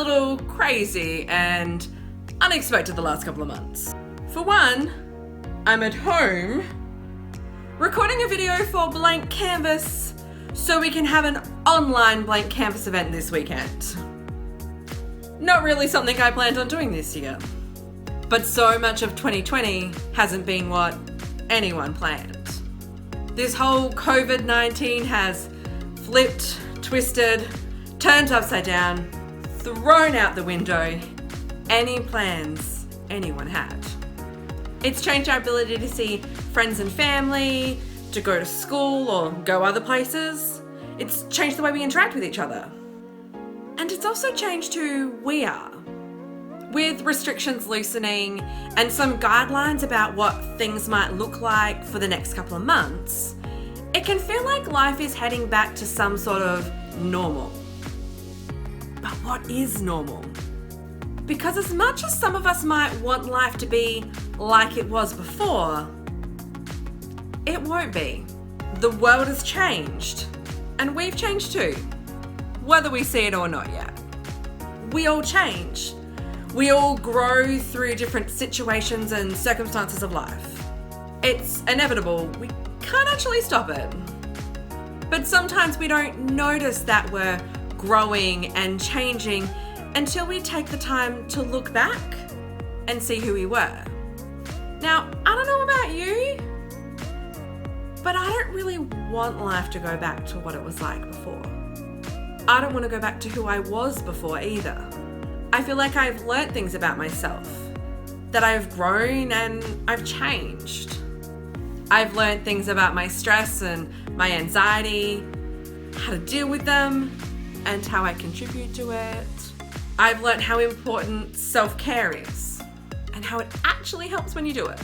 little crazy and unexpected the last couple of months. For one, I'm at home recording a video for Blank Canvas so we can have an online Blank Canvas event this weekend. Not really something I planned on doing this year, but so much of 2020 hasn't been what anyone planned. This whole COVID-19 has flipped, twisted, turned upside down, thrown out the window any plans anyone had. It's changed our ability to see friends and family, to go to school or go other places. It's changed the way we interact with each other. And it's also changed who we are. With restrictions loosening and some guidelines about what things might look like for the next couple of months, it can feel like life is heading back to some sort of normal. But what is normal? Because as much as some of us might want life to be like it was before, it won't be. The world has changed, and we've changed too, whether we see it or not yet. We all change. We all grow through different situations and circumstances of life. It's inevitable. We can't actually stop it. But sometimes we don't notice that we're growing and changing until we take the time to look back and see who we were. Now, I don't know about you, but I don't really want life to go back to what it was like before. I don't want to go back to who I was before either. I feel like I've learnt things about myself, that I've grown and I've changed. I've learnt things about my stress and my anxiety, how to deal with them, and how I contribute to it. I've learnt how important self-care is and how it actually helps when you do it.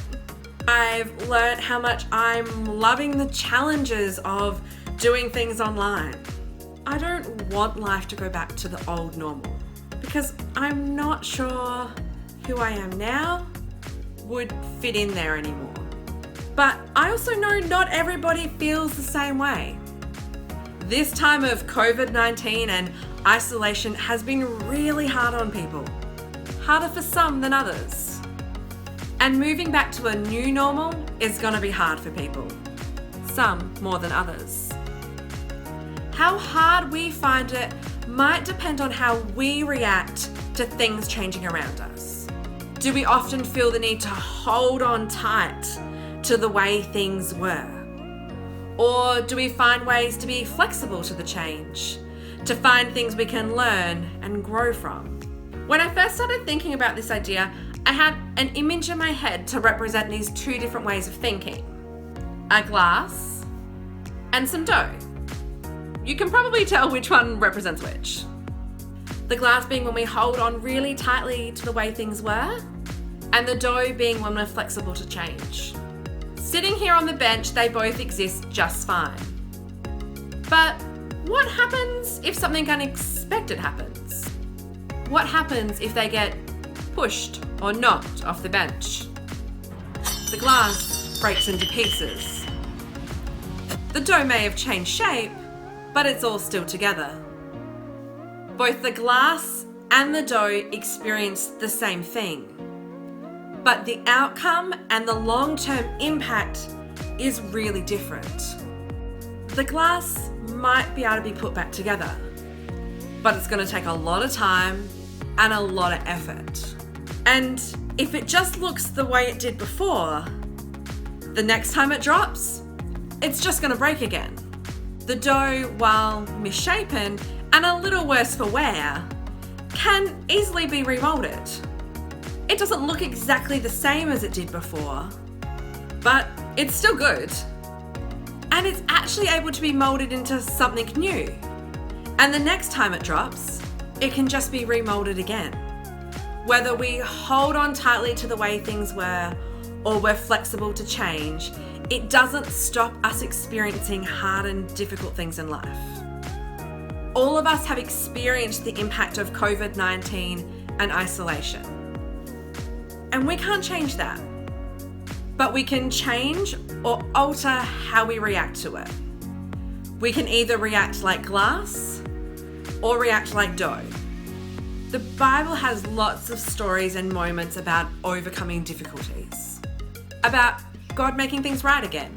I've learnt how much I'm loving the challenges of doing things online. I don't want life to go back to the old normal because I'm not sure who I am now would fit in there anymore. But I also know not everybody feels the same way. This time of COVID-19 and isolation has been really hard on people, harder for some than others. And moving back to a new normal is going to be hard for people, some more than others. How hard we find it might depend on how we react to things changing around us. Do we often feel the need to hold on tight to the way things were? Or do we find ways to be flexible to the change, to find things we can learn and grow from? When I first started thinking about this idea, I had an image in my head to represent these two different ways of thinking: a glass and some dough. You can probably tell which one represents which. The glass being when we hold on really tightly to the way things were, and the dough being when we're flexible to change. Sitting here on the bench, they both exist just fine. But what happens if something unexpected happens? What happens if they get pushed or knocked off the bench? The glass breaks into pieces. The dough may have changed shape, but it's all still together. Both the glass and the dough experience the same thing, but the outcome and the long-term impact is really different. The glass might be able to be put back together, but it's going to take a lot of time and a lot of effort. And if it just looks the way it did before, the next time it drops, it's just going to break again. The dough, while misshapen and a little worse for wear, can easily be remolded. It doesn't look exactly the same as it did before, but it's still good. And it's actually able to be molded into something new. And the next time it drops, it can just be remolded again. Whether we hold on tightly to the way things were or we're flexible to change, it doesn't stop us experiencing hard and difficult things in life. All of us have experienced the impact of COVID-19 and isolation. And we can't change that. But we can change or alter how we react to it. We can either react like glass or react like dough. The Bible has lots of stories and moments about overcoming difficulties, about God making things right again,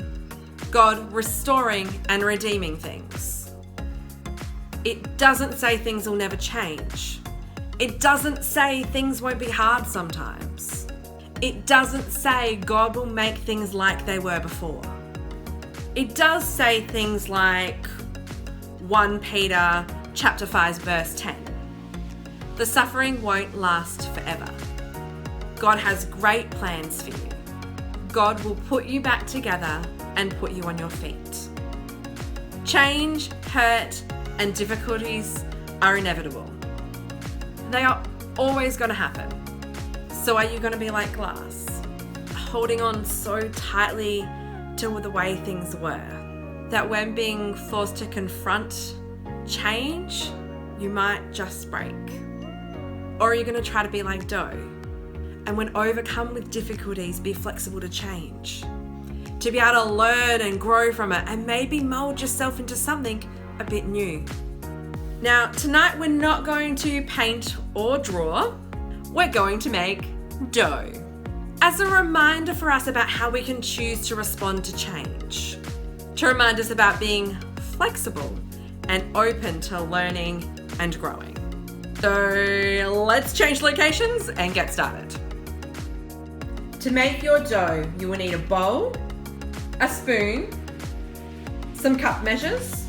God restoring and redeeming things. It doesn't say things will never change. It doesn't say things won't be hard sometimes. It doesn't say God will make things like they were before. It does say things like 1 Peter chapter 5 verse 10. The suffering won't last forever. God has great plans for you. God will put you back together and put you on your feet. Change, hurt, and difficulties are inevitable. They are always going to happen. So are you going to be like glass, holding on so tightly to the way things were, that when being forced to confront change, you might just break? Or are you going to try to be like dough, and when overcome with difficulties, be flexible to change, to be able to learn and grow from it, and maybe mold yourself into something a bit new? Now, tonight we're not going to paint or draw, we're going to make dough, as a reminder for us about how we can choose to respond to change, to remind us about being flexible and open to learning and growing. So let's change locations and get started. To make your dough, you will need a bowl, a spoon, some cup measures,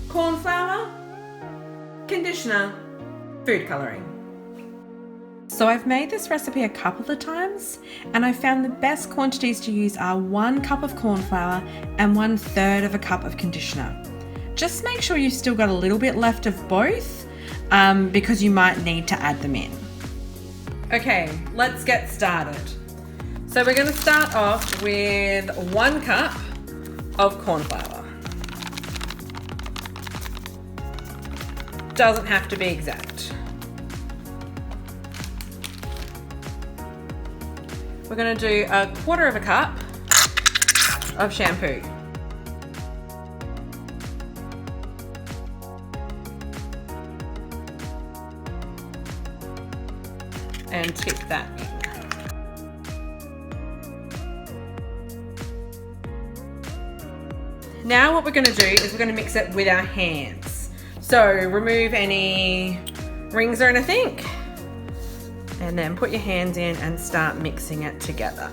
corn flour, conditioner, food colouring. So I've made this recipe a couple of times, and I found the best quantities to use are 1 cup of corn flour and 1/3 of a cup of conditioner. Just make sure you've still got a little bit left of both, because you might need to add them in. Okay, let's get started. So we're going to start off with 1 cup of corn flour. Doesn't have to be exact. We're going to do 1/4 of a cup of shampoo. And tip that in. Now what we're going to do is we're going to mix it with our hands. So remove any rings or anything, and then put your hands in and start mixing it together.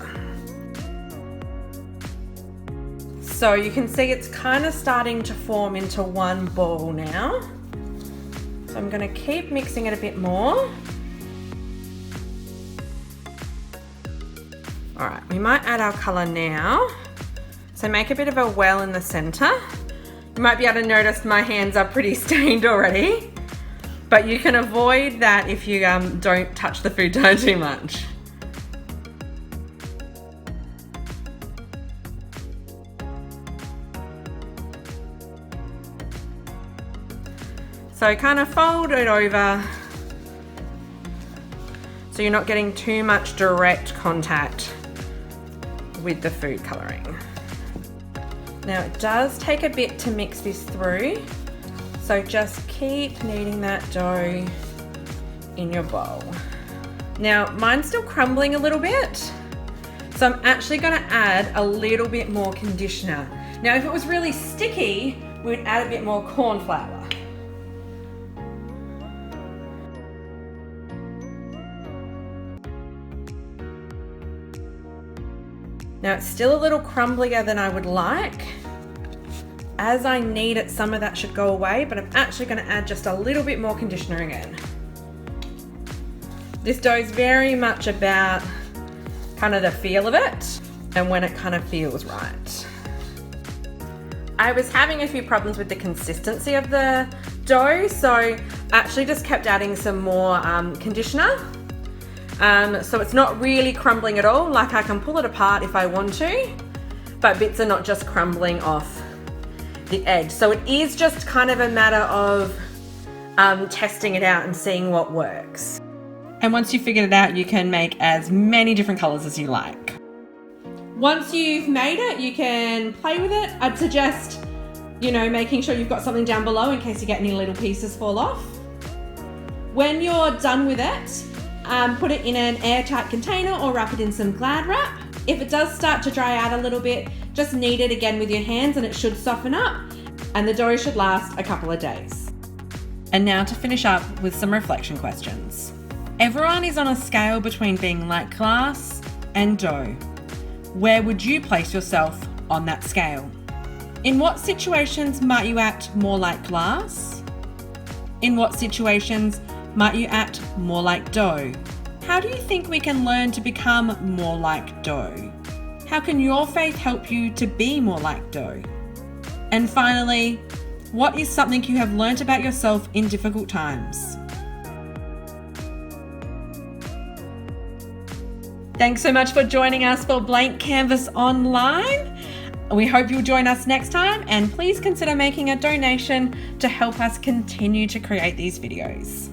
So you can see it's kind of starting to form into one ball now. So I'm going to keep mixing it a bit more. All right, we might add our colour now. So make a bit of a well in the centre. You might be able to notice my hands are pretty stained already, but you can avoid that if you don't touch the food dye too much. So kind of fold it over so you're not getting too much direct contact with the food colouring. Now it does take a bit to mix this through, so just keep kneading that dough in your bowl. Now mine's still crumbling a little bit, so I'm actually going to add a little bit more conditioner. Now if it was really sticky, we'd add a bit more corn flour. Now it's still a little crumblier than I would like. As I knead it, some of that should go away, but I'm actually going to add just a little bit more conditioner again. This dough is very much about kind of the feel of it and when it kind of feels right. I was having a few problems with the consistency of the dough, so I actually just kept adding some more conditioner. So it's not really crumbling at all, like I can pull it apart if I want to, but bits are not just crumbling off the edge. So it is just kind of a matter of testing it out and seeing what works. And once you've figured it out, you can make as many different colours as you like. Once you've made it, you can play with it. I'd suggest, making sure you've got something down below in case you get any little pieces fall off. When you're done with it, put it in an airtight container or wrap it in some Glad wrap. If it does start to dry out a little bit, just knead it again with your hands and it should soften up, and the dough should last a couple of days. And now to finish up with some reflection questions. Everyone is on a scale between being like glass and dough. Where would you place yourself on that scale? In what situations might you act more like glass? In what situations might you act more like dough? How do you think we can learn to become more like dough? How can your faith help you to be more like dough? And finally, what is something you have learnt about yourself in difficult times? Thanks so much for joining us for Blank Canvas Online. We hope you'll join us next time, and please consider making a donation to help us continue to create these videos.